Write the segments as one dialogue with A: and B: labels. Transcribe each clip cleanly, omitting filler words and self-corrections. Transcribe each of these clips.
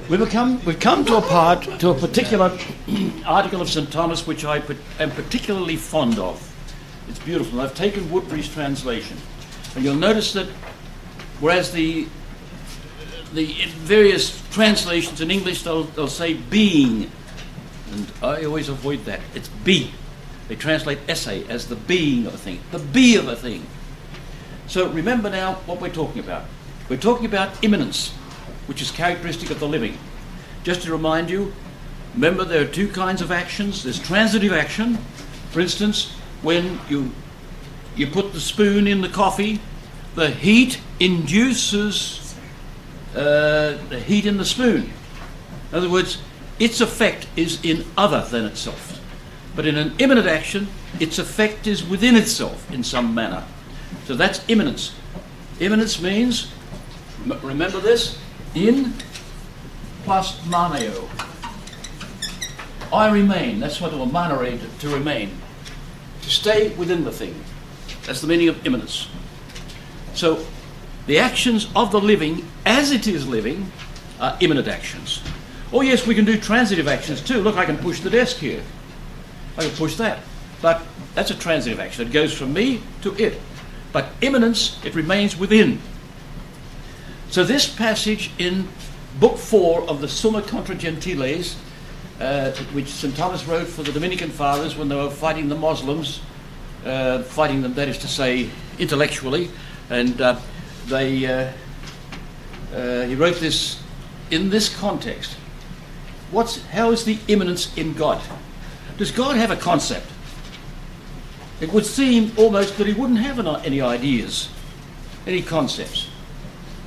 A: We've come to a particular article of St. Thomas which I am particularly fond of. It's beautiful. I've taken Woodbury's translation. And you'll notice that whereas the various translations in English, they'll say being, and I always avoid that. It's be. They translate essay as the being of a thing, the be of a thing. So remember now what we're talking about. We're talking about immanence, which is characteristic of the living. Just to remind you, remember there are two kinds of actions. There's transitive action. For instance, when you put the spoon in the coffee, the heat induces the heat in the spoon. In other words, its effect is in other than itself. But in an immanent action, its effect is within itself in some manner. So that's immanence. Immanence means, remember this, in plus maneo. I remain. That's what will manere, to remain. To stay within the thing. That's the meaning of immanence. So the actions of the living, as it is living, are immanent actions. Oh yes, we can do transitive actions too. Look, I can push the desk here. I can push that. But that's a transitive action. It goes from me to it. But immanence, it remains within. So this passage in Book 4 of the Summa contra Gentiles, which St. Thomas wrote for the Dominican Fathers when they were fighting the Muslims, fighting them, that is to say, intellectually, and he wrote this in this context. How is the immanence in God? Does God have a concept? It would seem almost that he wouldn't have any ideas, any concepts.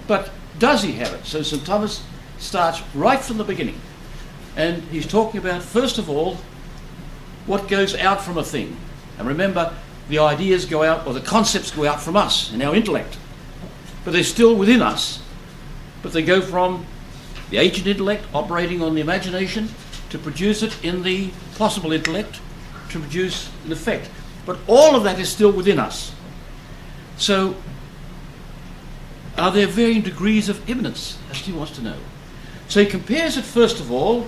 A: But does he have it? So St. Thomas starts right from the beginning. And he's talking about, first of all, what goes out from a thing. And remember, the ideas go out, or the concepts go out from us in our intellect. But they're still within us. But they go from the ancient intellect operating on the imagination to produce it in the possible intellect to produce an effect. But all of that is still within us. So, are there varying degrees of immanence? That's what he wants to know. So he compares it, first of all,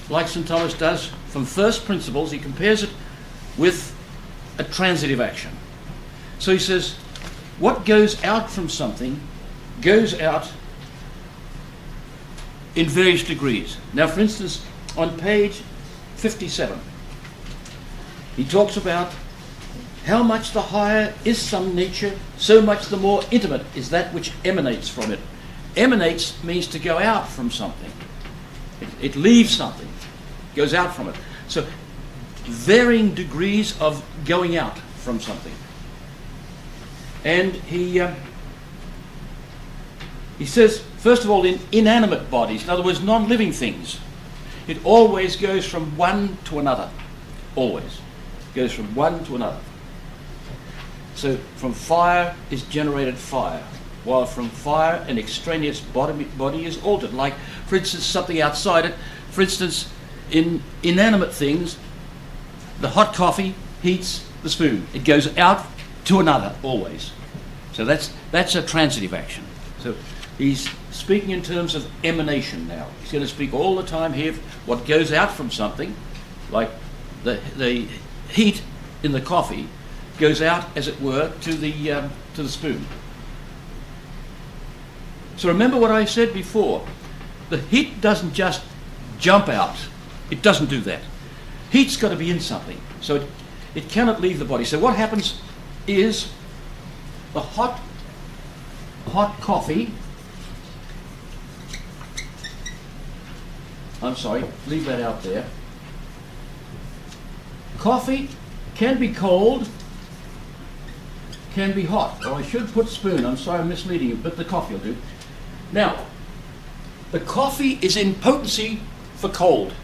A: like St. Thomas does, from first principles, he compares it with a transitive action. So he says, what goes out from something goes out in various degrees. Now, for instance, on page 57, he talks about how much the higher is some nature, so much the more intimate is that which emanates from it. Emanates means to go out from something. It leaves something, goes out from it. So, varying degrees of going out from something. And he says, first of all, in inanimate bodies, in other words, non-living things, it always goes from one to another. Always. Goes from one to another. So from fire is generated fire, while from fire an extraneous body is altered. Like, for instance, something outside it. For instance, in inanimate things, the hot coffee heats the spoon. It goes out to another, always. So that's a transitive action. So he's speaking in terms of emanation now. He's going to speak all the time here what goes out from something, like the heat in the coffee goes out, as it were, to the spoon. So remember what I said before. The heat doesn't just jump out. It doesn't do that. Heat's got to be in something. So it cannot leave the body. So what happens is the hot coffee, I'm sorry, leave that out there. Coffee can be cold, can be hot. Or I should put spoon, I'm sorry I'm misleading you, but the coffee will do. Now, the coffee is in potency for cold.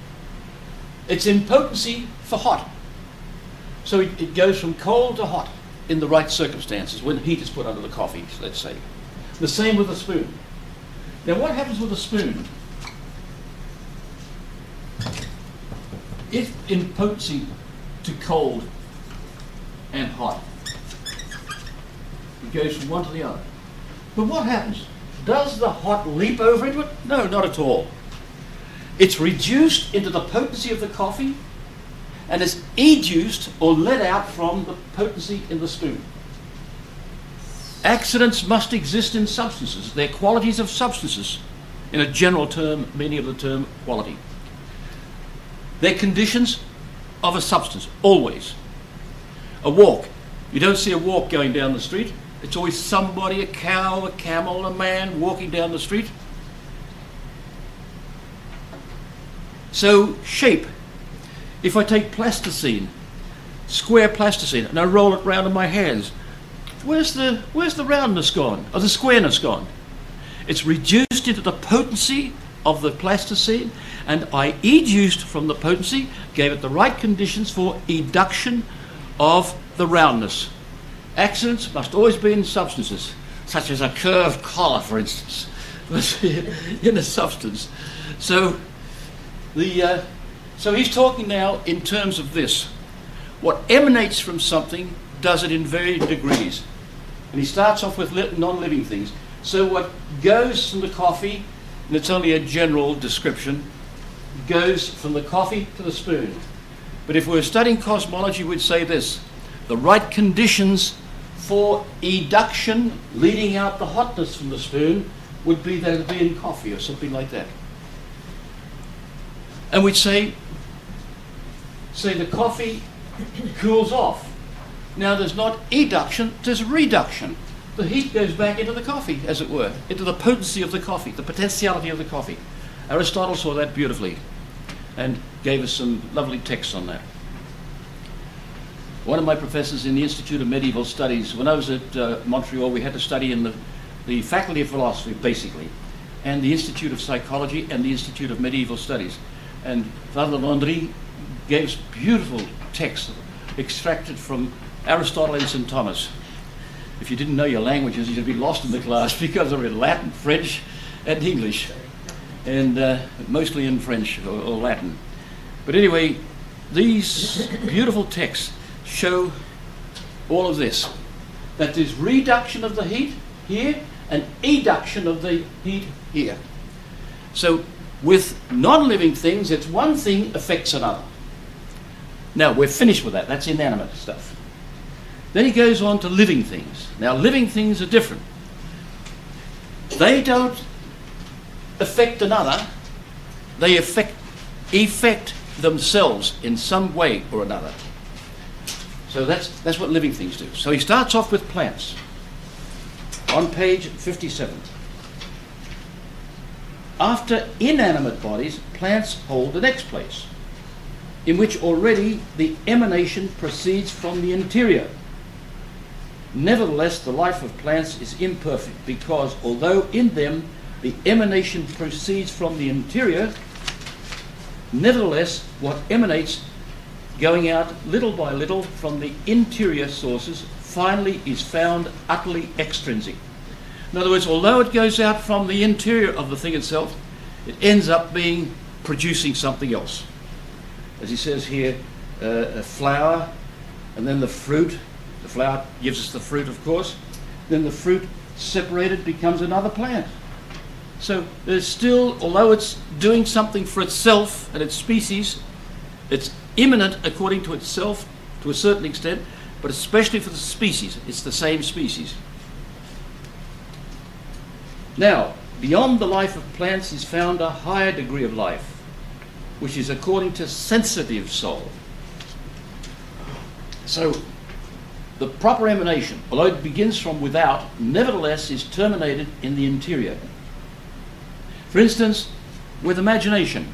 A: It's in potency for hot. So it goes from cold to hot in the right circumstances when heat is put under the coffee, let's say. The same with the spoon. Now what happens with the spoon? If in potency to cold and hot, it goes from one to the other. But what happens? Does the hot leap over into it? No, not at all. It's reduced into the potency of the coffee, and is educed or let out from the potency in the spoon. Accidents must exist in substances. They're qualities of substances, in a general term, meaning of the term quality. They're conditions of a substance, always. A walk. You don't see a walk going down the street. It's always somebody, a cow, a camel, a man walking down the street. So, shape. If I take plasticine, square plasticine, and I roll it round in my hands, where's the roundness gone, or the squareness gone? It's reduced into the potency of the plasticine, and I educed from the potency, gave it the right conditions for eduction of the roundness. Accidents must always be in substances, such as a curved collar, for instance, in a substance. So he's talking now in terms of this. What emanates from something does it in varying degrees. And he starts off with non-living things. So what goes from the coffee, and it's only a general description, goes from the coffee to the spoon. But if we were studying cosmology, we'd say this: the right conditions for eduction, leading out the hotness from the spoon, would be that it would be in coffee or something like that. And we'd say the coffee cools off. Now there's not eduction, there's reduction. The heat goes back into the coffee, as it were, into the potency of the coffee, the potentiality of the coffee. Aristotle saw that beautifully and gave us some lovely texts on that. One of my professors in the Institute of Medieval Studies, when I was at Montreal, we had to study in the Faculty of Philosophy, basically, and the Institute of Psychology and the Institute of Medieval Studies. And Father Landry gave us beautiful texts extracted from Aristotle and St. Thomas. If you didn't know your languages, you'd be lost in the class because they're in Latin, French, and English, and mostly in French or Latin. But anyway, these beautiful texts show all of this, that there's reduction of the heat here and eduction of the heat here. So with non-living things, it's one thing affects another. Now, we're finished with that. That's inanimate stuff. Then he goes on to living things. Now, living things are different. They don't affect another. They affect themselves in some way or another. So that's what living things do. So he starts off with plants on page 57. After inanimate bodies, plants hold the next place, in which already the emanation proceeds from the interior. Nevertheless, the life of plants is imperfect, because although in them the emanation proceeds from the interior, nevertheless what emanates, going out little by little from the interior sources, finally is found utterly extrinsic. In other words, although it goes out from the interior of the thing itself, it ends up being producing something else. As he says here, a flower, and then the fruit. The flower gives us the fruit, of course. Then the fruit separated becomes another plant. So there's still, although it's doing something for itself and its species, it's immanent according to itself to a certain extent, but especially for the species. It's the same species. Now, beyond the life of plants is found a higher degree of life, which is according to sensitive soul. So, the proper emanation, although it begins from without, nevertheless is terminated in the interior. For instance, with imagination,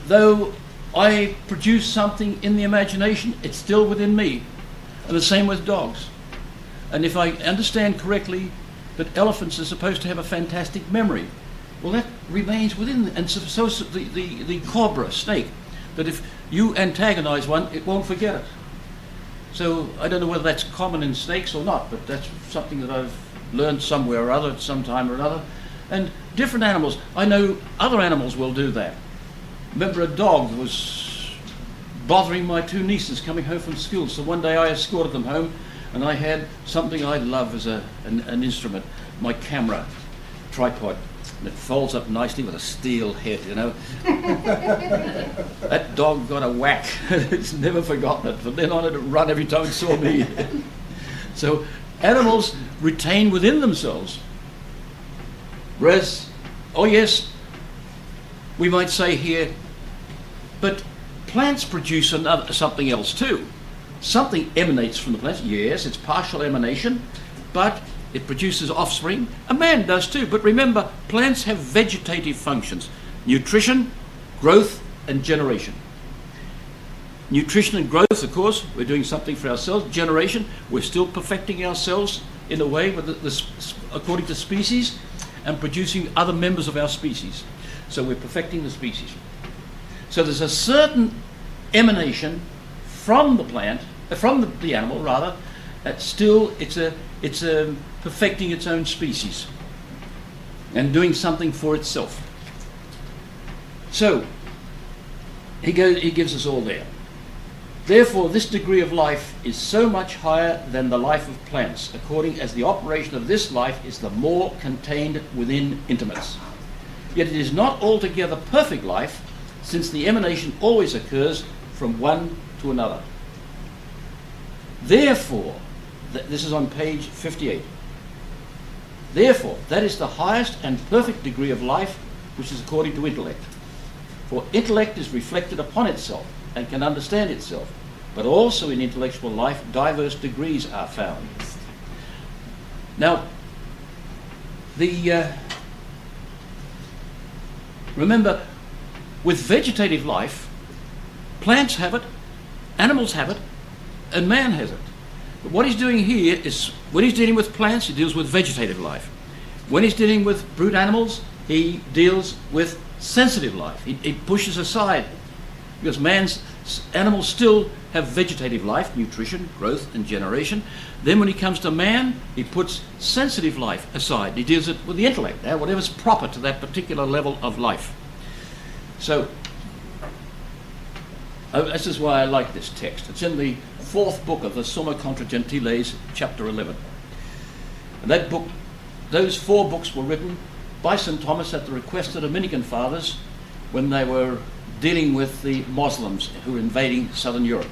A: though I produce something in the imagination, it's still within me. And the same with dogs. And if I understand correctly that elephants are supposed to have a fantastic memory, well, that remains within. And so the cobra, snake, that if you antagonize one, it won't forget it. So I don't know whether that's common in snakes or not, but that's something that I've learned somewhere or other at some time or another. And different animals, I know other animals will do that. Remember, a dog was bothering my two nieces coming home from school, so one day I escorted them home, and I had something I love as an instrument, my camera tripod. And it folds up nicely with a steel head, you know. That dog got a whack. It's never forgotten it. From then on, it'd run every time it saw me. So animals retain within themselves. Whereas, oh yes, we might say here, but plants produce something else too. Something emanates from the plants. Yes, it's partial emanation, but it produces offspring. A man does too. But remember, plants have vegetative functions: nutrition, growth, and generation. Nutrition and growth, of course, we're doing something for ourselves. Generation, we're still perfecting ourselves in a way with according to species, and producing other members of our species. So we're perfecting the species. So there's a certain emanation from the plant, from the animal rather, that still it's perfecting its own species and doing something for itself. So he gives us all there. Therefore, this degree of life is so much higher than the life of plants, according as the operation of this life is the more contained within intimates. Yet it is not altogether perfect life, since the emanation always occurs from one to another. Therefore, this is on page 58. Therefore, that is the highest and perfect degree of life, which is according to intellect. For intellect is reflected upon itself and can understand itself, but also in intellectual life diverse degrees are found. Now, remember, with vegetative life, plants have it, animals have it, and man has it. But what he's doing here is, when he's dealing with plants, he deals with vegetative life. When he's dealing with brute animals, he deals with sensitive life. He pushes aside, because animals still have vegetative life, nutrition, growth, and generation. Then when he comes to man, he puts sensitive life aside. He deals it with the intellect, whatever's proper to that particular level of life. So, this is why I like this text. It's in the 4th book of the Summa Contra Gentiles, chapter 11. And that book, those 4 books were written by St. Thomas at the request of the Dominican fathers when they were dealing with the Muslims who were invading southern Europe.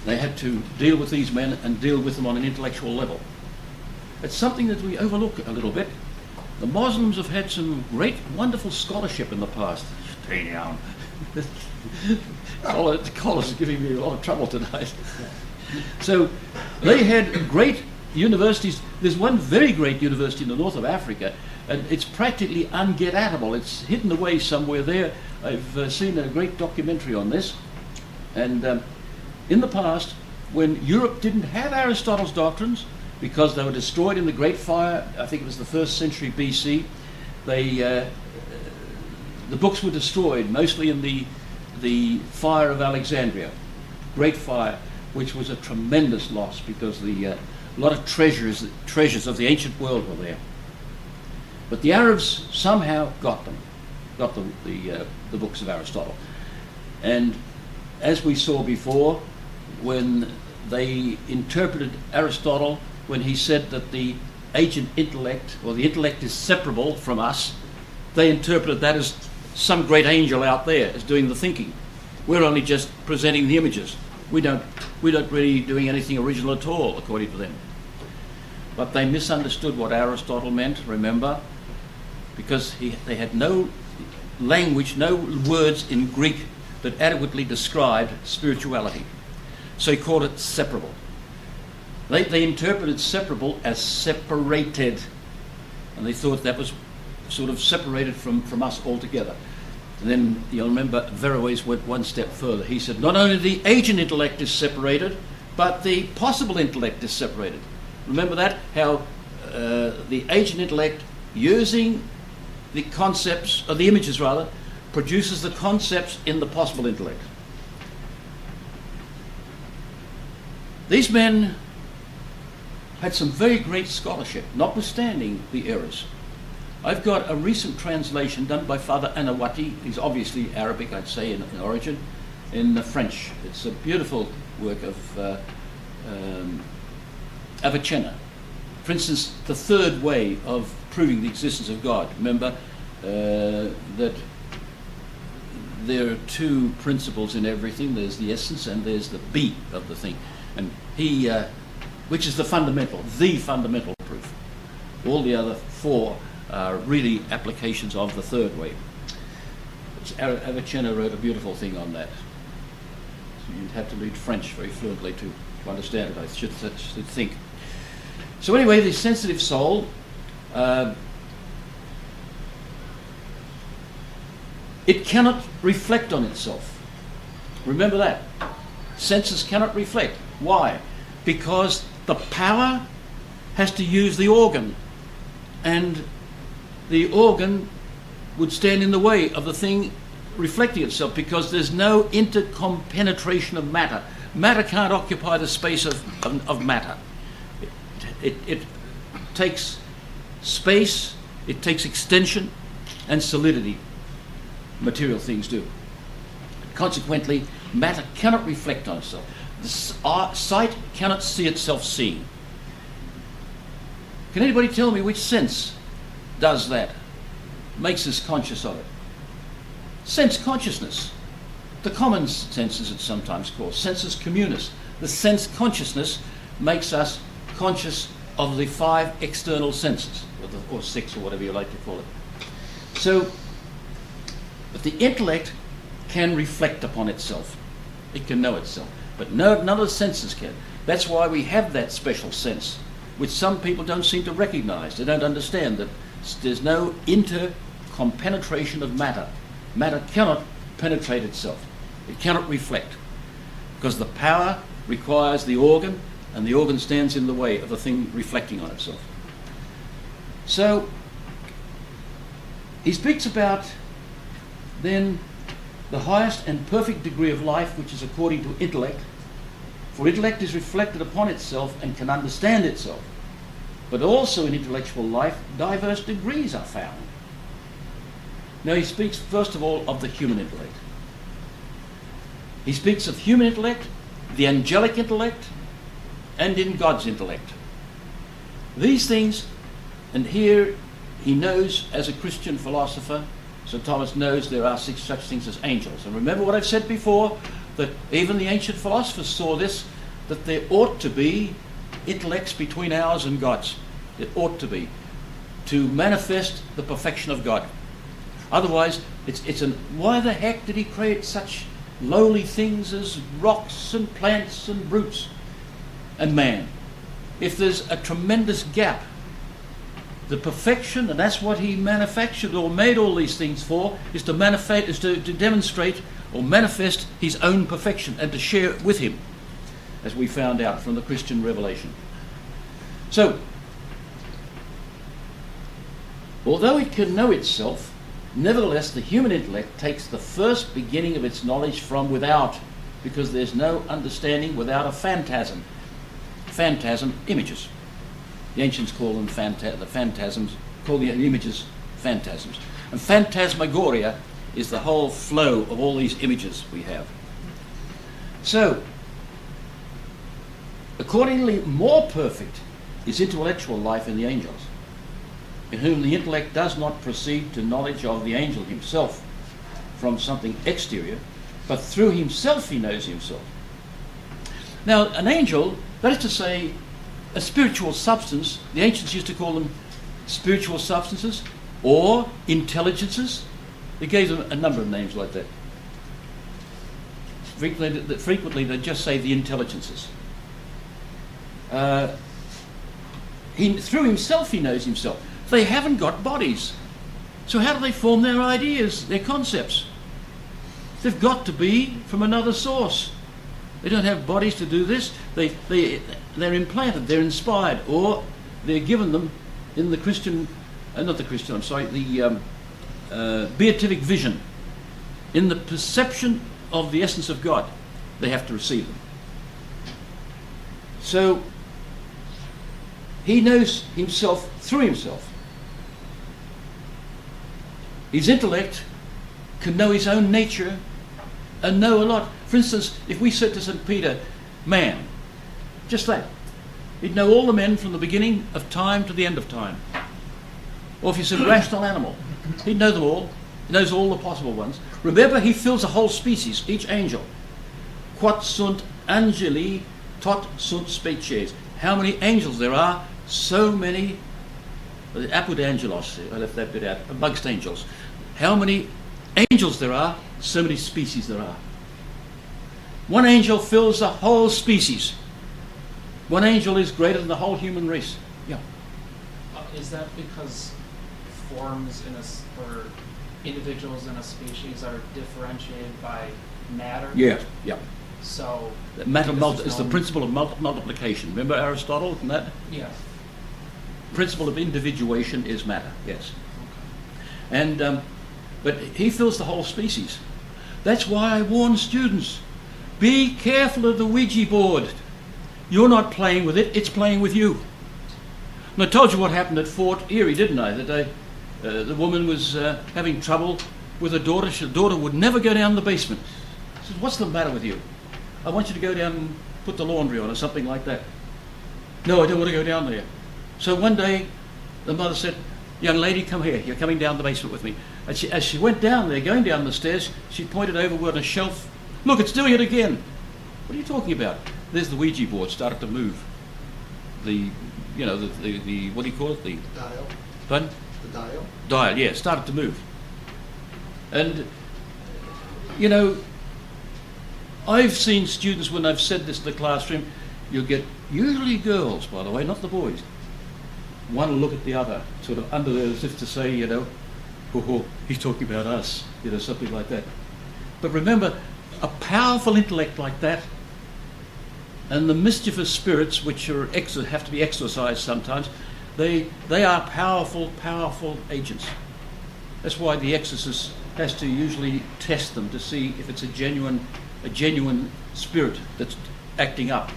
A: They had to deal with these men and deal with them on an intellectual level. It's something that we overlook a little bit. The Muslims have had some great, wonderful scholarship in the past. Stay down. The collar's giving me a lot of trouble tonight. So they had great universities. There's one very great university in the north of Africa, and it's practically unget-atable. It's hidden away somewhere there. I've seen a great documentary on this. And in the past, when Europe didn't have Aristotle's doctrines, because they were destroyed in the Great Fire, I think it was the 1st century BC, the books were destroyed, mostly in the fire of Alexandria, Great Fire, which was a tremendous loss because a lot of treasures of the ancient world were there. But the Arabs somehow got the books of Aristotle. And as we saw before, when they interpreted Aristotle, when he said that the agent intellect, or the intellect is separable from us, they interpreted that as some great angel out there is doing the thinking. We're only just presenting the images. We don't really doing anything original at all, according to them. But they misunderstood what Aristotle meant, remember, because they had no language, no words in Greek that adequately described spirituality. So he called it separable. They interpreted separable as separated, and they thought that was sort of separated from us altogether. And then you'll remember Verroes went one step further. He said not only the agent intellect is separated, but the possible intellect is separated. Remember that? How the agent intellect, using the concepts, or the images rather, produces the concepts in the possible intellect. These men had some very great scholarship, notwithstanding the errors. I've got a recent translation done by Father Anawati. He's obviously Arabic, I'd say, in origin, in French. It's a beautiful work of Avicenna, For instance, the third way of proving the existence of God. Remember that there are two principles in everything. There's the essence and there's the be of the thing. And which is the fundamental proof. All the other four are really applications of the third way. Avicenna wrote a beautiful thing on that. So you'd have to read French very fluently to understand it, I should think. So anyway, the sensitive soul it cannot reflect on itself. Remember that. Senses cannot reflect. Why? Because the power has to use the organ, and the organ would stand in the way of the thing reflecting itself, because there's no intercompenetration of matter. Matter can't occupy the space of matter. It takes space, it takes extension and solidity. Material things do. Consequently, matter cannot reflect on itself. The sight cannot see itself seeing. Can anybody tell me which sense does that? Makes us conscious of it? Sense consciousness. The common senses, it's sometimes called. Sensus communis. The sense consciousness makes us conscious of the five external senses, or six, or whatever you like to call it. So, but the intellect can reflect upon itself. It can know itself. But none of the senses can. That's why we have that special sense, which some people don't seem to recognize. They don't understand that there's no intercompenetration of matter. Matter cannot penetrate itself. It cannot reflect, because the power requires the organ, and the organ stands in the way of the thing reflecting on itself. So, he speaks about then the highest and perfect degree of life, which is according to intellect. For intellect is reflected upon itself and can understand itself. But also in intellectual life, diverse degrees are found. Now he speaks first of all of the human intellect. He speaks of human intellect, the angelic intellect, and in God's intellect. These things, and here he knows as a Christian philosopher, St. Thomas knows there are six such things as angels. And remember what I've said before, that even the ancient philosophers saw this, that there ought to be intellects between ours and God's. It ought to be, to manifest the perfection of God. Otherwise, why the heck did he create such lowly things as rocks and plants and brutes and man? If there's a tremendous gap, the perfection, and that's what he manufactured or made all these things for, is to demonstrate or manifest his own perfection and to share it with him, as we found out from the Christian revelation. So, although it can know itself, nevertheless the human intellect takes the first beginning of its knowledge from without, because there's no understanding without a phantasm. Phantasm, images. The ancients call them the phantasms, call the images phantasms. And phantasmagoria is the whole flow of all these images we have. So, accordingly, more perfect is intellectual life in the angels, in whom the intellect does not proceed to knowledge of the angel himself from something exterior, but through himself he knows himself. Now, an angel, that is to say, a spiritual substance, the ancients used to call them spiritual substances or intelligences. They gave them a number of names like that. Frequently they just say the intelligences. Through himself he knows himself. They haven't got bodies. So how do they form their ideas, their concepts? They've got to be from another source. They don't have bodies to do this. They're implanted, they're inspired, or they're given them in the beatific vision. In the perception of the essence of God, they have to receive them. So, he knows himself through himself. His intellect can know his own nature and know a lot. For instance, if we said to St. Peter, man, just that, He'd know all the men from the beginning of time to the end of time. Or if you said rational animal, he'd know them all. He knows all the possible ones. Remember, he fills a whole species, each angel. Quat sunt angeli tot sunt species. How many angels there are, so many. Apud angelos, I left that bit out, amongst angels. How many angels there are, so many species there are. One angel fills the whole species. One angel is greater than the whole human race. Yeah.
B: Is that because forms or individuals in a species are differentiated by matter?
A: Yeah, yeah.
B: So
A: Matter is the principle of multiplication. Remember Aristotle and that?
B: Yes.
A: Principle of individuation is matter, yes. And but he fills the whole species. That's why I warn students, be careful of the Ouija board. You're not playing with it, it's playing with you. And I told you what happened at Fort Erie, didn't I? That the woman was having trouble with her daughter. Her daughter would never go down the basement. I said, what's the matter with you? I want you to go down and put the laundry on or something like that. No, I don't want to go down there. So one day, the mother said, young lady, come here. You're coming down the basement with me. And as she went down there, going down the stairs, she pointed over on a shelf. Look, it's doing it again. What are you talking about? There's the Ouija board started to move. The what do you call it? The
C: dial.
A: Pardon?
C: The dial.
A: Dial, yeah, started to move. And, I've seen students, when I've said this in the classroom, you'll get, usually girls, by the way, not the boys, one will look at the other, sort of under there as if to say, oh, he's talking about us, something like that. But remember, a powerful intellect like that, and the mischievous spirits, which have to be exorcised sometimes, they are powerful, powerful agents. That's why the exorcist has to usually test them to see if it's a genuine spirit that's acting up.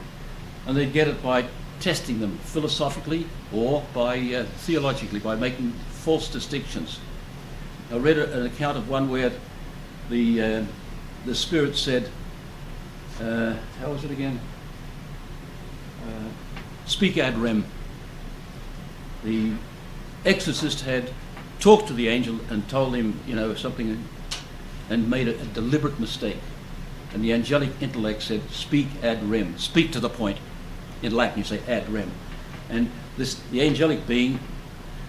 A: And they get it by testing them philosophically or by theologically, by making false distinctions. I read an account of one where the spirit said, how was it again? Speak ad rem. The exorcist had talked to the angel and told him, something, and made a deliberate mistake. And the angelic intellect said, speak ad rem, speak to the point. In Latin you say ad rem. And the angelic being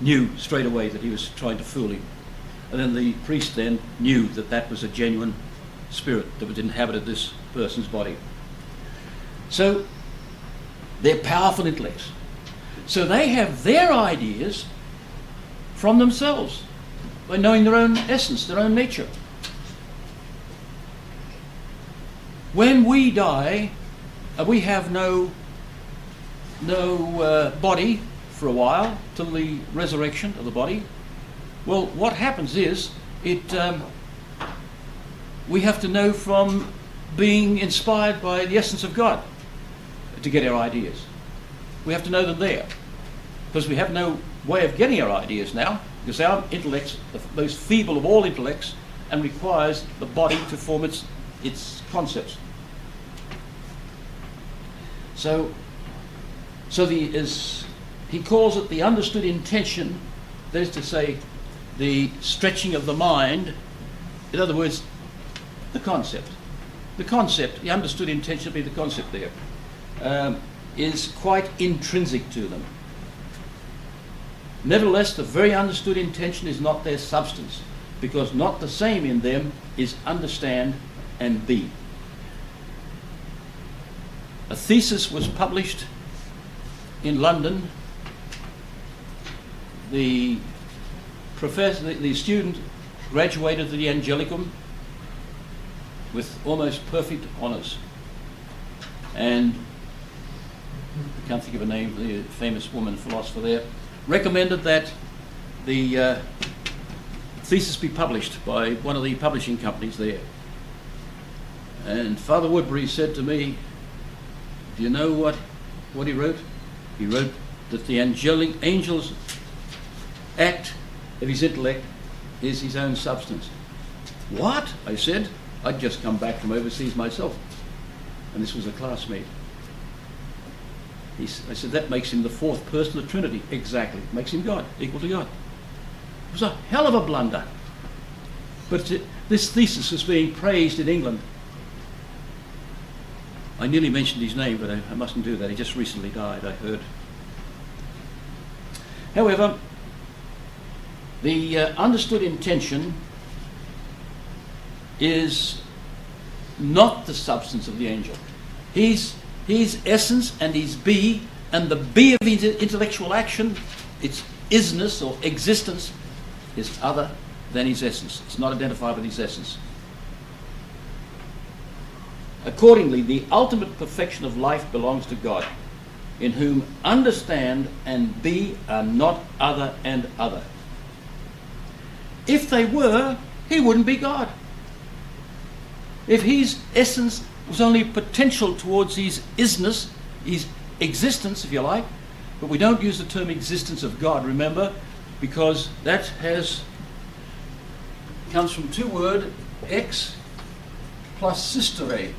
A: knew straight away that he was trying to fool him. And then the priest then knew that was a genuine spirit that had inhabited this person's body. So they're powerful intellects. So they have their ideas from themselves by knowing their own essence, their own nature. When we die, we have no body for a while till the resurrection of the body. Well, what happens is we have to know from being inspired by the essence of God to get our ideas. We have to know them there, because we have no way of getting our ideas now, because our intellect's the most feeble of all intellects and requires the body to form its concepts. So he calls it the understood intention, that is to say, the stretching of the mind. In other words, the concept. The concept, the understood intention, be the concept there, is quite intrinsic to them. Nevertheless, the very understood intention is not their substance, because not the same in them is understand and be. A thesis was published in London. The student graduated the Angelicum with almost perfect honours. And I can't think of a name, the famous woman philosopher there, recommended that the thesis be published by one of the publishing companies there. And Father Woodbury said to me, do you know what he wrote? He wrote that the angel's act of his intellect is his own substance. What? I said. I'd just come back from overseas myself. And this was a classmate. I said, that makes him the fourth person of the Trinity. Exactly. Makes him God, equal to God. It was a hell of a blunder. But this thesis is being praised in England. I nearly mentioned his name, but I mustn't do that. He just recently died, I heard. However, the understood intention is not the substance of the angel. His essence and his be, and the be of his intellectual action, its isness or existence, is other than his essence. It's not identified with his essence. Accordingly, the ultimate perfection of life belongs to God, in whom understand and be are not other and other. If they were, he wouldn't be God. If his essence was only potential towards his isness, his existence, if you like, but we don't use the term existence of God, remember, because that comes from two words, ex plus sistere.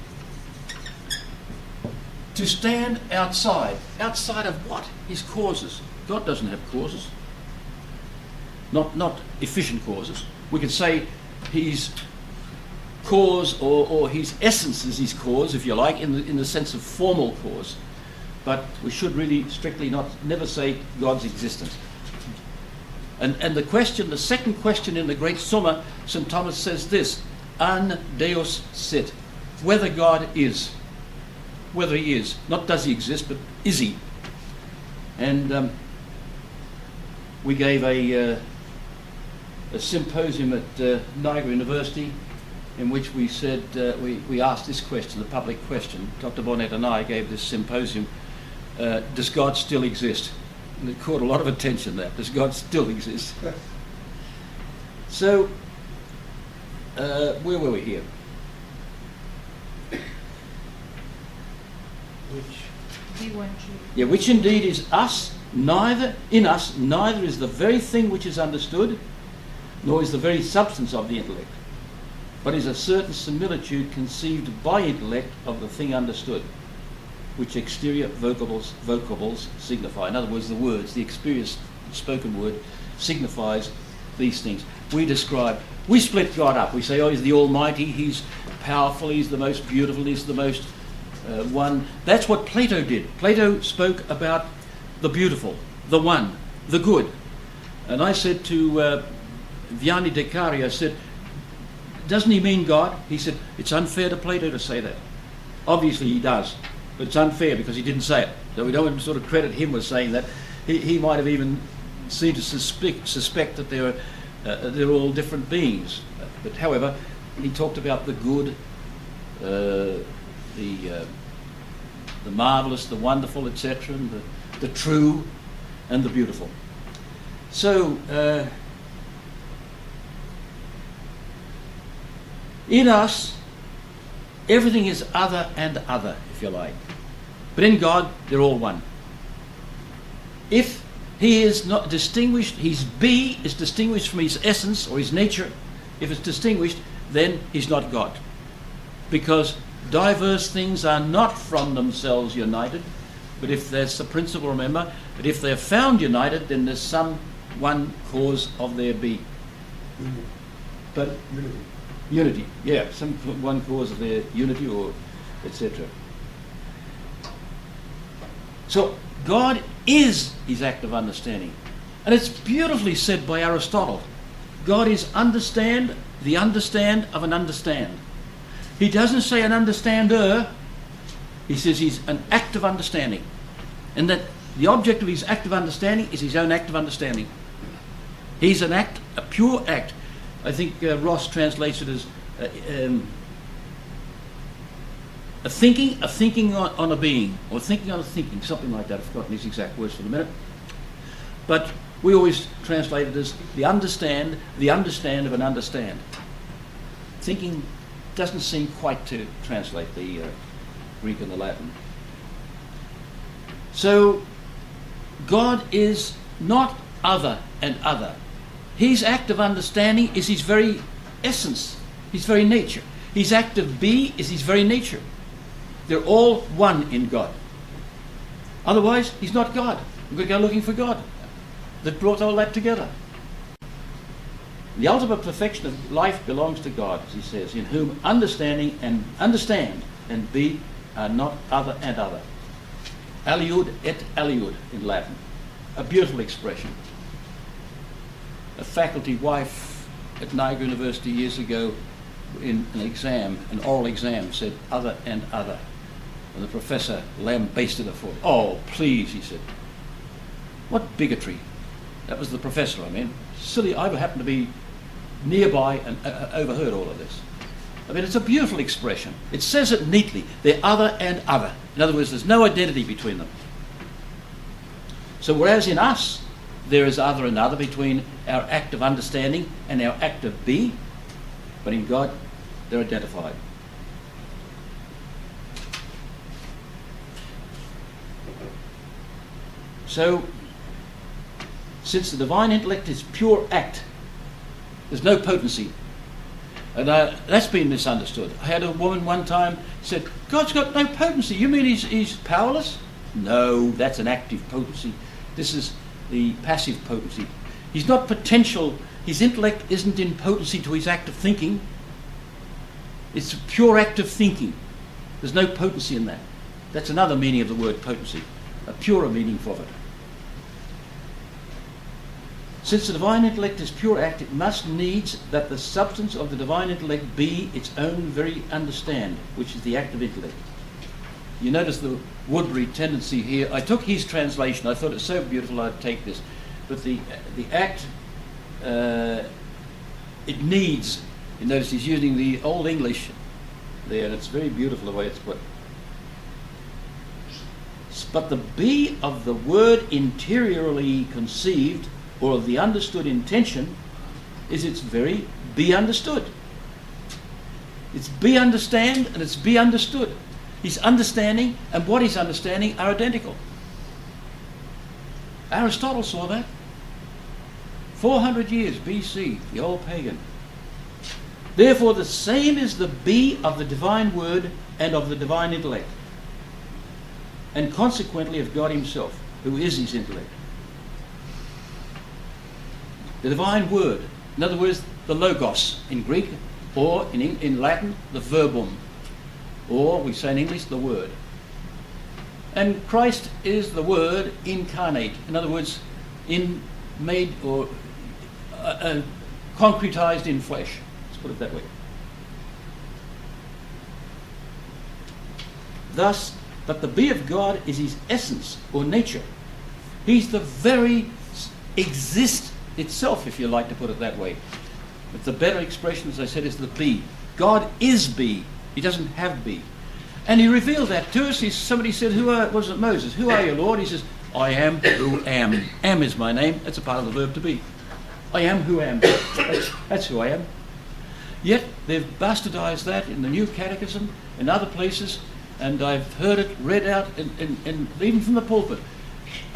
A: To stand outside. Outside of what? His causes. God doesn't have causes. Not efficient causes. We could say his cause or his essence is his cause, if you like, in the sense of formal cause. But we should really strictly never say God's existence. And the second question in the great Summa, St. Thomas says this, an Deus sit, whether God is. Whether he is. Not does he exist, but is he? And we gave a symposium at Niagara University in which we said, we asked this question, the public question. Dr. Bonnet and I gave this symposium, does God still exist? And it caught a lot of attention, that. Does God still exist? So, where were we here? Which indeed is us, neither is the very thing which is understood, nor is the very substance of the intellect, but is a certain similitude conceived by intellect of the thing understood, which exterior vocables signify. In other words, the words, the experienced spoken word, signifies these things. We split God up. We say, oh, he's the Almighty, he's powerful, he's the most beautiful, he's the most one. That's what Plato did. Plato spoke about the beautiful, the one, the good. And I said to Vianney Decari, I said, doesn't he mean God? He said, it's unfair to Plato to say that. Obviously he does, but it's unfair because he didn't say it. So we don't sort of credit him with saying that. He might have even seemed to suspect that they're all different beings. But however, he talked about the good, the marvelous, the wonderful, etc., and the true and the beautiful. So, in us, everything is other and other, if you like. But in God, they're all one. If he is not distinguished, his be is distinguished from his essence or his nature. If it's distinguished, then he's not God. Because diverse things are not from themselves united, but if that's the principle, remember, but if they're found united, then there's some one cause of their be. But unity, yeah, some one cause of their unity or etc. So God is his act of understanding. And it's beautifully said by Aristotle. God is the understand of an understand. He doesn't say an understander. He says he's an act of understanding. And that the object of his act of understanding is his own act of understanding. He's an act, a pure act. I think Ross translates it as a thinking on a being, or thinking on a thinking, something like that. I've forgotten his exact words for the minute. But we always translate it as the understand of an understand. Thinking doesn't seem quite to translate the Greek and the Latin. So, God is not other and other. His act of understanding is his very essence, his very nature. His act of be is his very nature. They're all one in God. Otherwise, he's not God. We've got to go looking for God that brought all that together. The ultimate perfection of life belongs to God, as he says, in whom understand and be are not other and other. Aliud et aliud in Latin. A beautiful expression. A faculty wife at Niagara University years ago in an oral exam, said other and other. And the professor lambasted her for it. Oh, please, he said. What bigotry. That was the professor, I mean. Silly, I happened to be nearby and overheard all of this. I mean, it's a beautiful expression. It says it neatly. They're other and other. In other words, there's no identity between them. So whereas in us, there is other and other between our act of understanding and our act of being, but in God, they're identified. So, since the divine intellect is pure act, there's no potency. And that's been misunderstood. I had a woman one time said, God's got no potency. You mean he's powerless? No, that's an active potency. This is the passive potency. He's not potential. His intellect isn't in potency to his act of thinking. It's a pure act of thinking. There's no potency in that. That's another meaning of the word potency, a purer meaning for it. Since the divine intellect is pure act, it must needs that the substance of the divine intellect be its own very understand, which is the act of intellect. You notice the Woodbury tendency here. I took his translation. I thought it was so beautiful I'd take this. But the act, it needs. You notice he's using the Old English there, and it's very beautiful the way it's put. But the be of the word interiorly conceived, or of the understood intention, is its very be understood. It's be understand and it's be understood. His understanding and what he's understanding are identical. Aristotle saw that. 400 years B.C., the old pagan. Therefore the same is the be of the divine word and of the divine intellect, and consequently of God himself, who is his intellect. The divine word, in other words, the logos in Greek, or in Latin, the verbum, or we say in English, the word. And Christ is the word incarnate, in other words, made or concretized in flesh. Let's put it that way. Thus, that the be of God is his essence or nature. He's the very exist itself, if you like to put it that way. But the better expression, as I said, is the be. God is be. He doesn't have be. And he revealed that to us. Somebody said, was it Moses? Who are you, Lord? He says, I am who am. Am is my name. That's a part of the verb to be. I am who am. That's who I am. Yet they've bastardized that in the New Catechism and other places, and I've heard it read out, and even from the pulpit.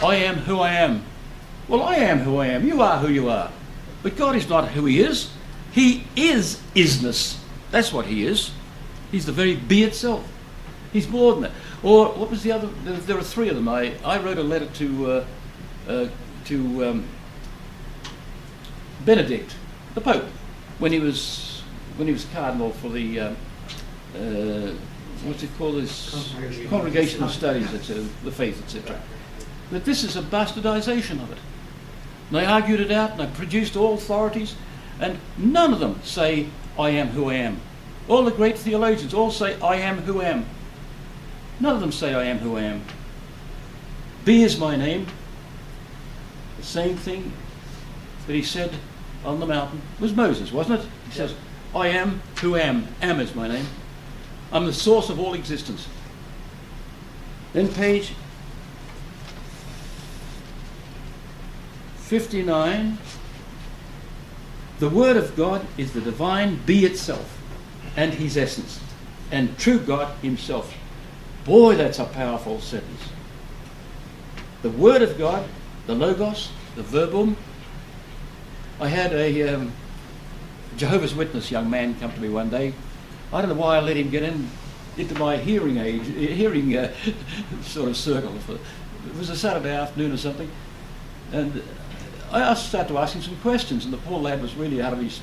A: I am who I am. Well, I am who I am. You are who you are. But God is not who he is. He is isness. That's what he is. He's the very be itself. He's more than that. Or what was the other? There are three of them. I wrote a letter to Benedict, the Pope, when he was cardinal for the what's it called? This Congregation of Studies, etc., the faith, etc. But this is a bastardization of it. And I argued it out, and I produced all authorities, and none of them say, I am who I am. All the great theologians all say, I am who I am. None of them say, I am who I am. Be is my name. The same thing that he said on the mountain was Moses, wasn't it? He says, I am who I am. Am is my name. I'm the source of all existence. Then page 59, the Word of God is the divine be itself and his essence, and true God himself. Boy, that's a powerful sentence. The Word of God, the Logos, the Verbum. I had a Jehovah's Witness young man come to me one day. I don't know why I let him get into my hearing sort of circle. It was a Saturday afternoon or something, and I started to ask him some questions, and the poor lad was really out of his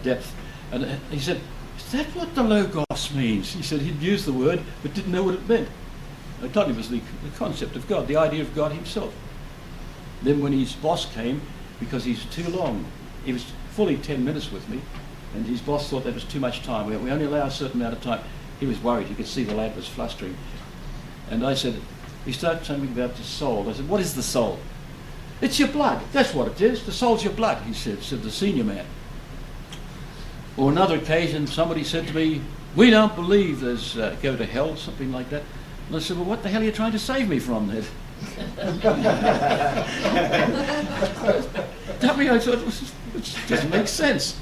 A: depth. And he said, "Is that what the Logos means?" He said he'd used the word but didn't know what it meant. I told him it was the concept of God, the idea of God himself. Then when his boss came, because he's too long, he was fully 10 minutes with me, and his boss thought that was too much time. We only allow a certain amount of time. He was worried. He could see the lad was flustering. And I said, he started telling me about the soul. I said, "What is the soul?" "It's your blood. That's what it is. The soul's your blood," he said the senior man. Or another occasion, somebody said to me, "We don't believe there's go to hell," something like that. And I said, "Well, what the hell are you trying to save me from then?" I thought, it doesn't make sense.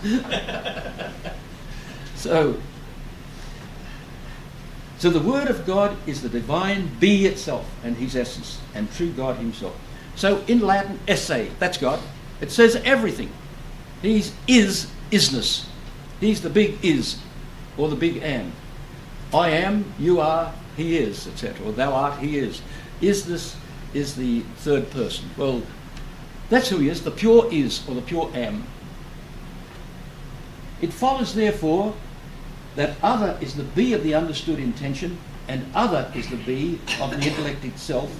A: So the Word of God is the divine be itself and his essence and true God himself. So in Latin, esse, that's God. It says everything. He's isness. He's the big is, or the big am. I am, you are, he is, etc. Or thou art, he is. Isness is the third person. Well, that's who he is, the pure is, or the pure am. It follows, therefore, that other is the be of the understood intention, and other is the be of the intellect itself,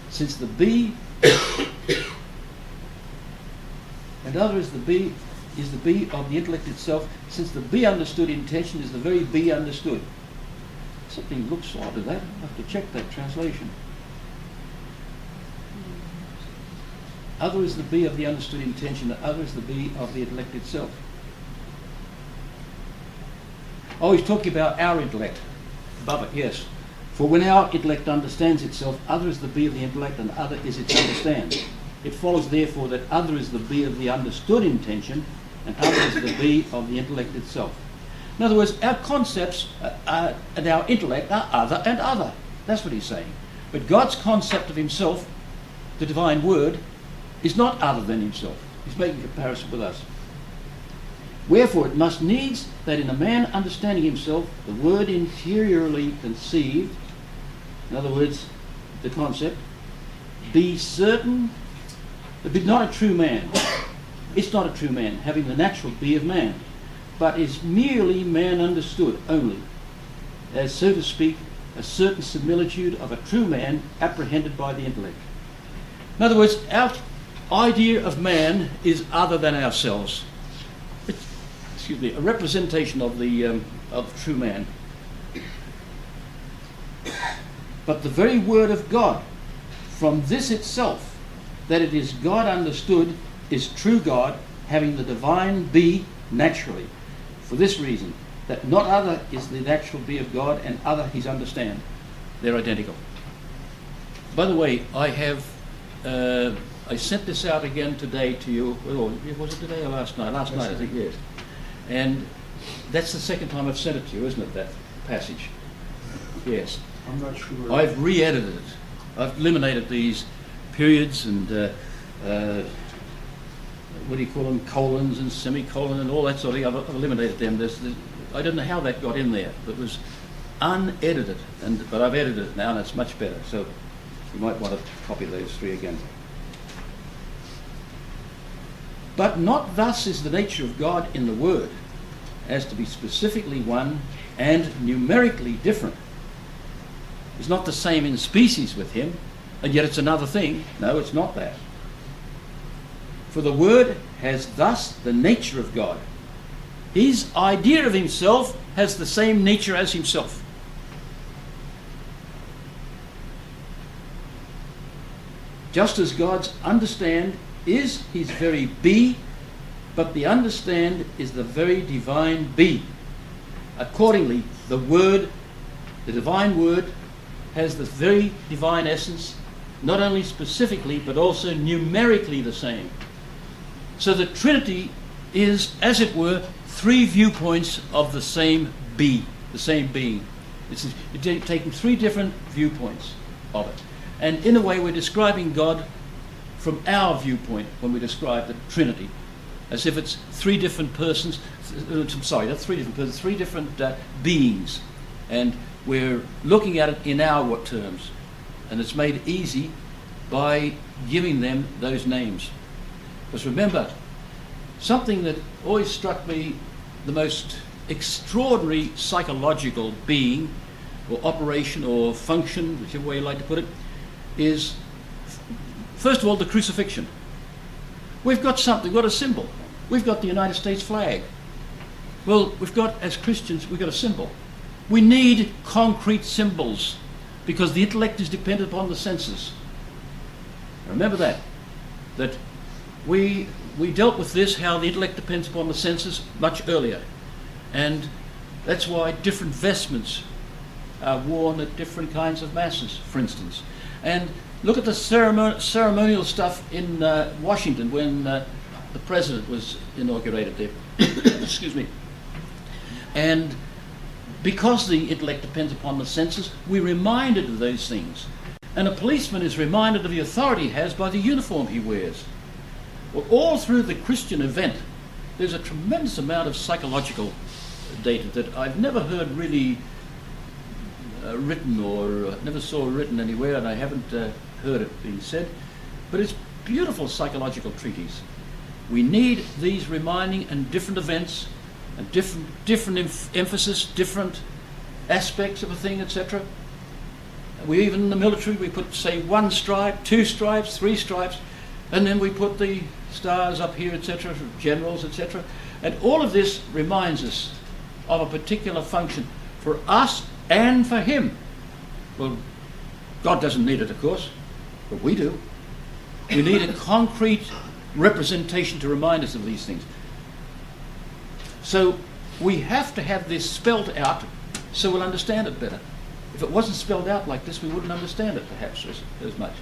A: since the be and other is the be of the intellect itself, since the be understood intention is the very be understood. Something looks odd to that. I have to check that translation. Other is the be of the understood intention, and other is the be of the intellect itself. Oh, he's talking about our intellect. Above it, yes. For when our intellect understands itself, other is the be of the intellect, and other is its understand. It follows, therefore, that other is the be of the understood intention, and other is the be of the intellect itself. In other words, our concepts and our intellect are other and other. That's what he's saying. But God's concept of himself, the divine word, is not other than himself. He's making a comparison with us. Wherefore it must needs that in a man understanding himself, the word interiorly conceived, in other words, the concept, be certain, but be not a true man. It's not a true man, having the natural be of man, but is merely man understood only, as so to speak, a certain similitude of a true man apprehended by the intellect. In other words, our idea of man is other than ourselves. A representation of the true man. But the very word of God, from this itself, that it is God understood, is true God, having the divine be naturally. For this reason, that not other is the natural be of God, and other his understand. They're identical. By the way, I sent this out again today to you. Or was it today or last night? Last night, I think, yes. And that's the second time I've sent it to you, isn't it, that passage? Yes.
C: I'm not sure.
A: I've re-edited it. I've eliminated these periods and, what do you call them, colons and semicolon and all that sort of thing. I've eliminated them. I don't know how that got in there. It was unedited, but I've edited it now and it's much better. So you might want to copy those three again. But not thus is the nature of God in the Word, as to be specifically one and numerically different. It's not the same in species with him, and yet it's another thing. No, it's not that. For the Word has thus the nature of God. His idea of himself has the same nature as himself. Just as God's understand is his very be, but the understand is the very divine be. Accordingly, the Word, the divine Word, has the very divine essence, not only specifically, but also numerically the same. So the Trinity is, as it were, three viewpoints of the same be, the same being. It's taking three different viewpoints of it. And in a way, we're describing God from our viewpoint when we describe the Trinity, as if it's three different persons, three different beings, and we're looking at it in our terms. And it's made easy by giving them those names. Because remember, something that always struck me, the most extraordinary psychological being, or operation, or function, whichever way you like to put it, is, first of all, the crucifixion. We've got something, we've got a symbol. We've got the United States flag. Well, we've got, as Christians, we've got a symbol. We need concrete symbols because the intellect is dependent upon the senses. Remember that we dealt with this, how the intellect depends upon the senses, much earlier. And that's why different vestments are worn at different kinds of masses, for instance. And look at the ceremonial stuff in Washington when the president was inaugurated there. Excuse me. And because the intellect depends upon the senses, we're reminded of those things. And a policeman is reminded of the authority he has by the uniform he wears. Well, all through the Christian event, there's a tremendous amount of psychological data that I've never heard really written, or never saw written anywhere, and I haven't heard it being said. But it's beautiful psychological treatise. We need these reminding and different events, and different emphasis, different aspects of a thing, etc. We even in the military, we put, say, 1 stripe, 2 stripes, 3 stripes, and then we put the stars up here, etc., generals, etc. And all of this reminds us of a particular function for us and for him. Well, God doesn't need it, of course, but we do. We need a concrete representation to remind us of these things. So we have to have this spelled out so we'll understand it better. If it wasn't spelled out like this, we wouldn't understand it perhaps as much.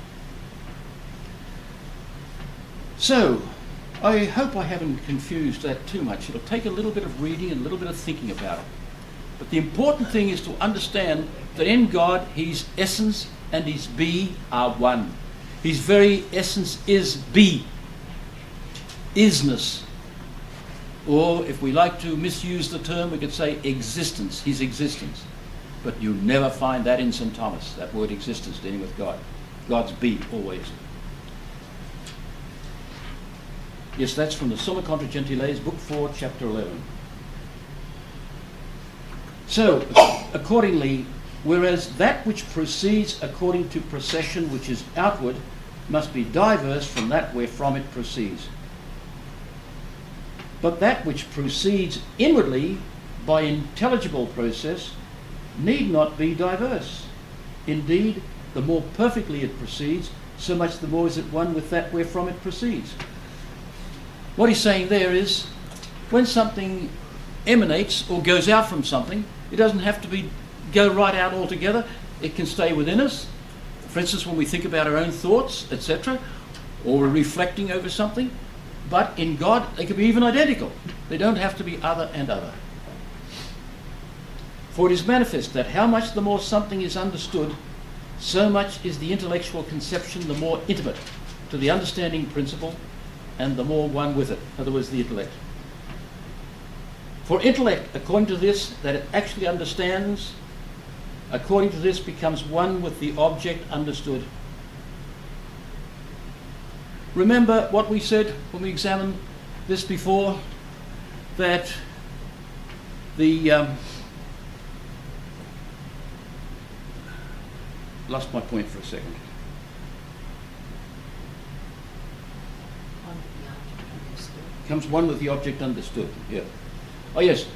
A: So, I hope I haven't confused that too much. It'll take a little bit of reading and a little bit of thinking about it. But the important thing is to understand that in God, His essence and His be are one. His very essence is be, isness. Or if we like to misuse the term, we could say existence, His existence. But you never find that in St. Thomas, that word existence dealing with God. God's be, always. Yes, that's from the Summa Contra Gentiles, Book 4, Chapter 11. So, accordingly, whereas that which proceeds according to procession, which is outward, must be diverse from that wherefrom it proceeds. But that which proceeds inwardly by intelligible process need not be diverse. Indeed, the more perfectly it proceeds, so much the more is it one with that wherefrom it proceeds. What he's saying there is, when something emanates or goes out from something, it doesn't have to go right out altogether. It can stay within us. For instance, when we think about our own thoughts, etc., or we're reflecting over something, but in God, they can be even identical. They don't have to be other and other. For it is manifest that how much the more something is understood, so much is the intellectual conception the more intimate to the understanding principle, and the more one with it. In other words, the intellect. For intellect, according to this, that it actually understands, according to this becomes one with the object understood. Remember what we said when we examined this before, that the lost my point for a second. Comes one with the object understood. Yeah. Oh yes.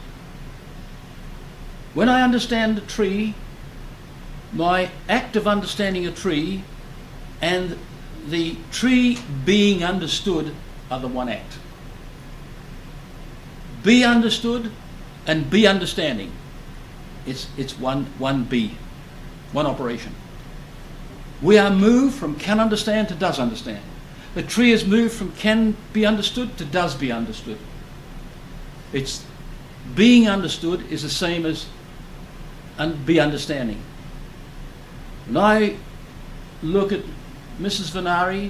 A: When I understand a tree, my act of understanding a tree and the tree being understood are the one act. Be understood and be understanding. It's one be, one operation. We are moved from can understand to does understand. The tree is moved from can be understood to does be understood. It's being understood is the same as be understanding. When I look at Mrs. Venari,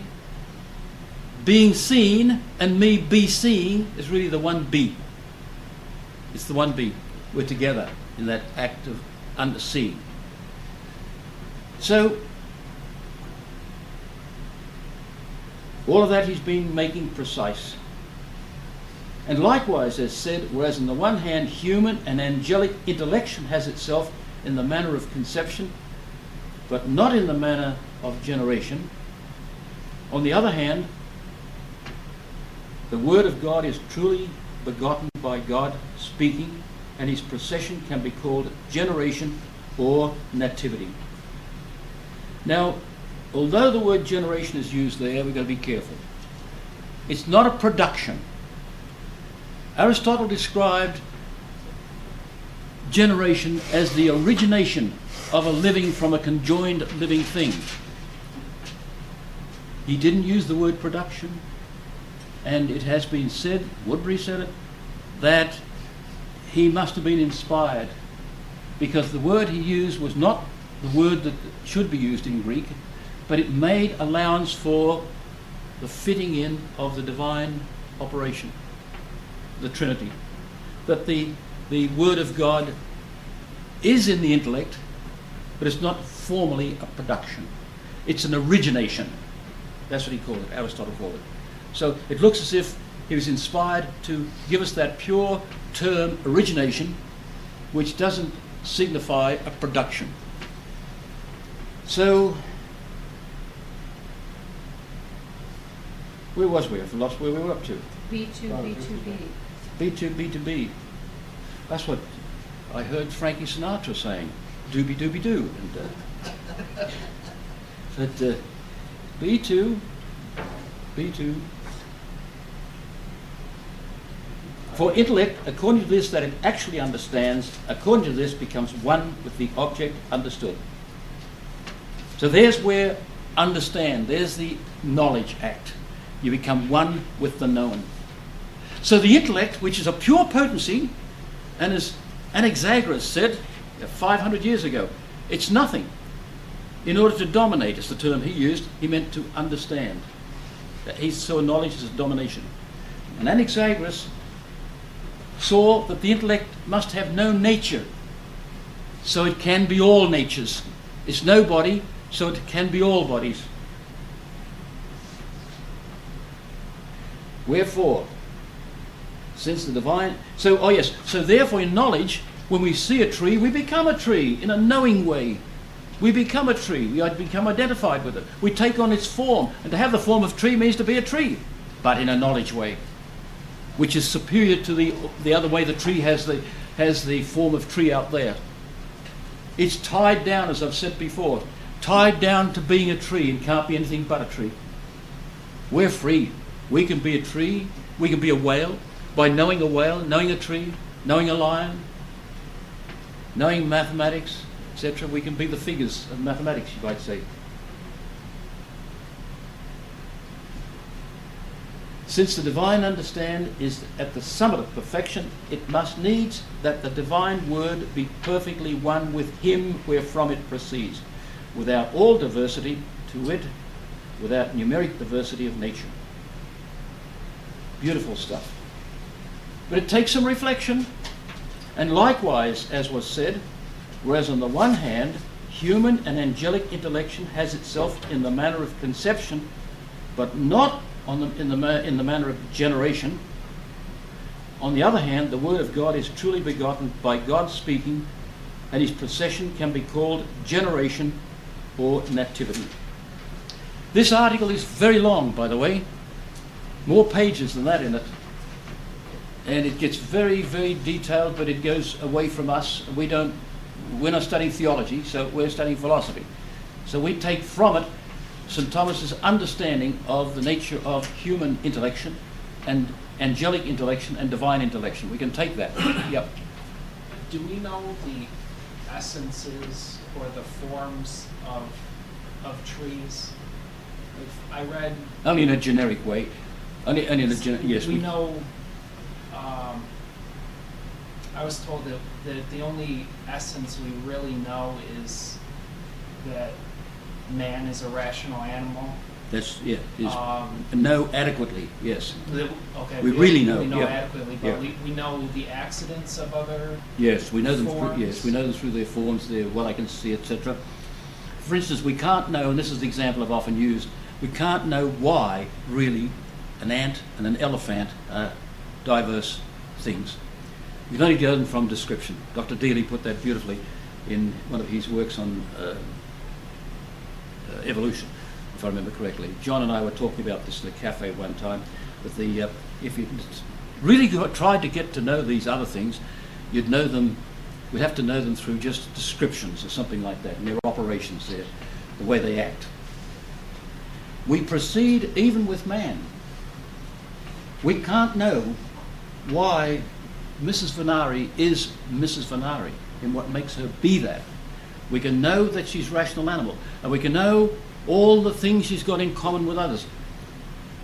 A: being seen and me be seeing is really the one be. It's the one be. We're together in that act of seeing. So All of that he's been making precise. And likewise, as said, whereas on the one hand, human and angelic intellection has itself in the manner of conception, but not in the manner of generation. On the other hand, the Word of God is truly begotten by God speaking, and his procession can be called generation or nativity. Now, although the word generation is used there, we've got to be careful. It's not a production. Aristotle described generation as the origination of a living from a conjoined living thing. He didn't use the word production, and it has been said, Woodbury said it, that he must have been inspired, because the word he used was not the word that should be used in Greek, but it made allowance for the fitting in of the divine operation, the Trinity. That the Word of God is in the intellect, but it's not formally a production. It's an origination. That's what he called it, Aristotle called it. So it looks as if he was inspired to give us that pure term, origination, which doesn't signify a production. So, where was we? I've lost where we were up to.
C: B2, B2B.
A: B2, B2B. That's what I heard Frankie Sinatra saying. Doobie doobie doo. And B2, B2. For intellect, according to this, that it actually understands, according to this, becomes one with the object understood. So there's where understand, there's the knowledge act. You become one with the known. So the intellect, which is a pure potency, and as Anaxagoras said 500 years ago, it's nothing. In order to dominate, is the term he used, he meant to understand. He saw knowledge as domination. And Anaxagoras saw that the intellect must have no nature, so it can be all natures. It's no body, so it can be all bodies. Wherefore, since the divine... So therefore in knowledge, when we see a tree, we become a tree in a knowing way. We become a tree. We become identified with it. We take on its form. And to have the form of tree means to be a tree, but in a knowledge way, which is superior to the other way the tree has the form of tree out there. It's tied down, as I've said before, tied down to being a tree and can't be anything but a tree. We're free. We can be a tree. We can be a whale by knowing a whale, knowing a tree, knowing a lion, knowing mathematics, etc. We can be the figures of mathematics, you might say. Since the divine understand is at the summit of perfection, it must needs that the divine word be perfectly one with him wherefrom it proceeds, without all diversity to it, without numeric diversity of nature. Beautiful stuff. But it takes some reflection. And likewise, as was said, whereas on the one hand, human and angelic intellection has itself in the manner of conception, but not in the manner of generation. On the other hand, the Word of God is truly begotten by God speaking, and his procession can be called generation or nativity. This article is very long, by the way, more pages than that in it, and it gets very, very detailed, but it goes away from us. We're not studying theology, so we're studying philosophy. So we take from it St. Thomas's understanding of the nature of human intellection and angelic intellection and divine intellection. We can take that. Yep.
B: Do we know the essences or the forms of trees? If I read...
A: Only in a generic way. Only in a yes.
B: We know... I was told that the only essence we really know is that man is a rational animal.
A: That's, yeah. Know adequately, yes.
B: Okay.
A: We really know.
B: We know
A: yeah.
B: adequately, but yeah. we know the accidents of other
A: Yes, we know them
B: forms.
A: We know them through their forms, their what I can see, etc. For instance, we can't know, and this is the example I've often used, We can't know why, really, an ant and an elephant are diverse things. We can only get them from description. Dr. D.Ph put that beautifully in one of his works on evolution, if I remember correctly. John and I were talking about this in a cafe one time. With the, if you really tried to get to know these other things, you'd know them. We'd have to know them through just descriptions or something like that, and their operations, the way they act. We proceed even with man. We can't know why Mrs. Venari is Mrs. Venari and what makes her be that. We can know that she's a rational animal, and we can know all the things she's got in common with others.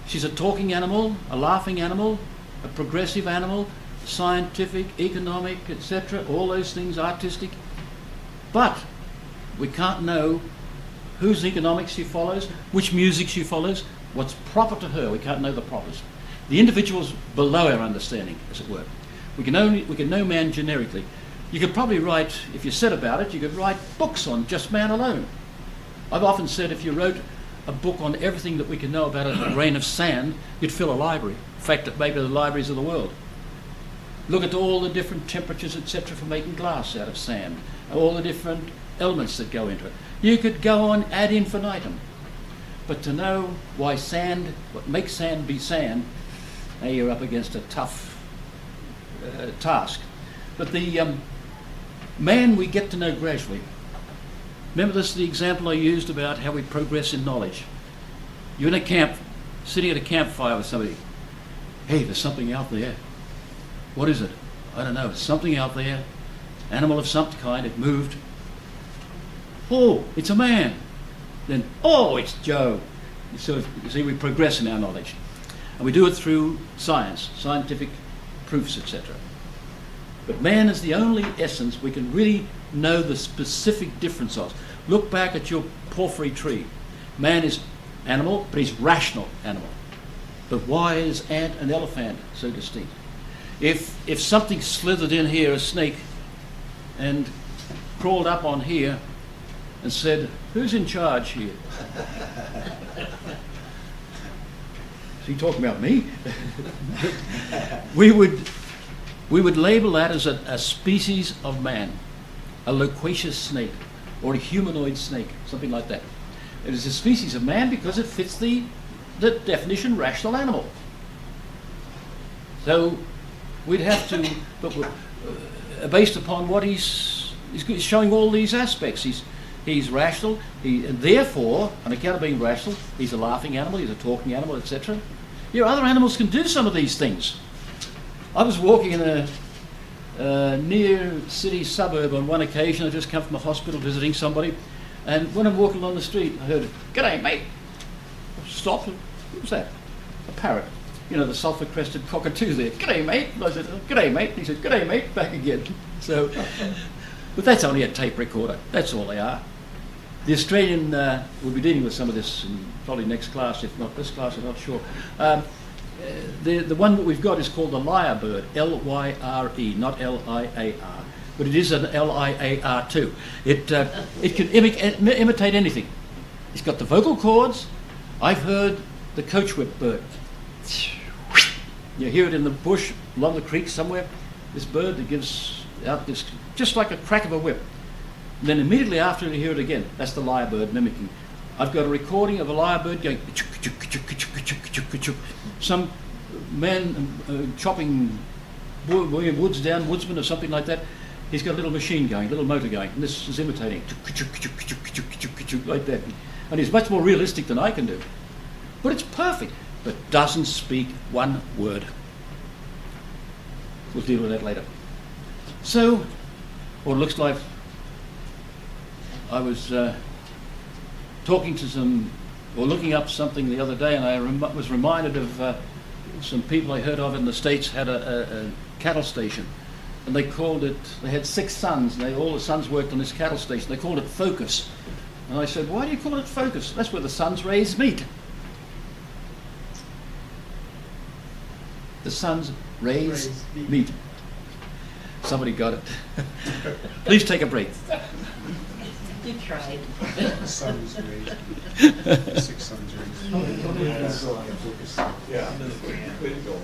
A: She's a talking animal, a laughing animal, a progressive animal, scientific, economic, etc., all those things, artistic. But we can't know whose economics she follows, which music she follows, what's proper to her. We can't know the propers. The individual's below our understanding, as it were. We can know man generically. You could probably write, if you set about it, you could write books on just man alone. I've often said if you wrote a book on everything that we can know about a grain of sand, you'd fill a library. In fact, maybe the libraries of the world. Look at all the different temperatures, etc., for making glass out of sand, all the different elements that go into it. You could go on ad infinitum. But to know why sand, what makes sand be sand, now you're up against a tough task. But the man we get to know gradually. Remember this, the example I used about how we progress in knowledge. You're in a camp, sitting at a campfire with somebody. Hey, there's something out there. What is it? I don't know. There's something out there. Animal of some kind. It moved. Oh, it's a man. Then, oh, it's Joe. So you see, we progress in our knowledge. And we do it through science, scientific proofs, etc. But man is the only essence we can really know the specific difference of. Look back at your porphyry tree. Man is animal, but he's rational animal. But why is ant and elephant so distinct? If something slithered in here, a snake, and crawled up on here and said, who's in charge here? Is he talking about me? we would label that as a species of man, a loquacious snake, or a humanoid snake, something like that. It is a species of man because it fits the definition rational animal. So we'd have to, but based upon what he's showing all these aspects. He's rational, and therefore, on account of being rational, he's a laughing animal, he's a talking animal, etc. Yeah, other animals can do some of these things. I was walking in a near city suburb on one occasion. I just come from a hospital visiting somebody, and when I'm walking along the street, I heard, "G'day, mate." I stopped. What was that? A parrot. You know, the sulphur-crested cockatoo there. "G'day, mate." And I said, "G'day, mate." And he said, "G'day, mate." Back again. So, but that's only a tape recorder. That's all they are. The Australian, we'll be dealing with some of this in probably next class, if not this class, I'm not sure. The one that we've got is called the lyrebird, L-Y-R-E, not L-I-A-R, but it is an L-I-A-R too. It can imitate anything. It's got the vocal cords. I've heard the coach whip bird. You hear it in the bush, along the creek somewhere, this bird that gives out this, just like a crack of a whip. And then immediately after you hear it again. That's the lyrebird mimicking. I've got a recording of a lyrebird going, some man chopping woods down, woodsman or something like that. He's got a little machine going, a little motor going, and this is imitating, like that. And he's much more realistic than I can do. But it's perfect, but doesn't speak one word. We'll deal with that later. So, what it looks like, I was talking to some, or looking up something the other day, and I was reminded of some people I heard of in the States had a cattle station, and they called it, they had 6 sons, and all the sons worked on this cattle station. They called it Focus. And I said, "Why do you call it Focus? That's where the sons raise meat." The sons raise meat. Somebody got it. Please take a break.
C: You tried.
D: Sons raised. 6 sons raised.
E: Yeah. Way to go.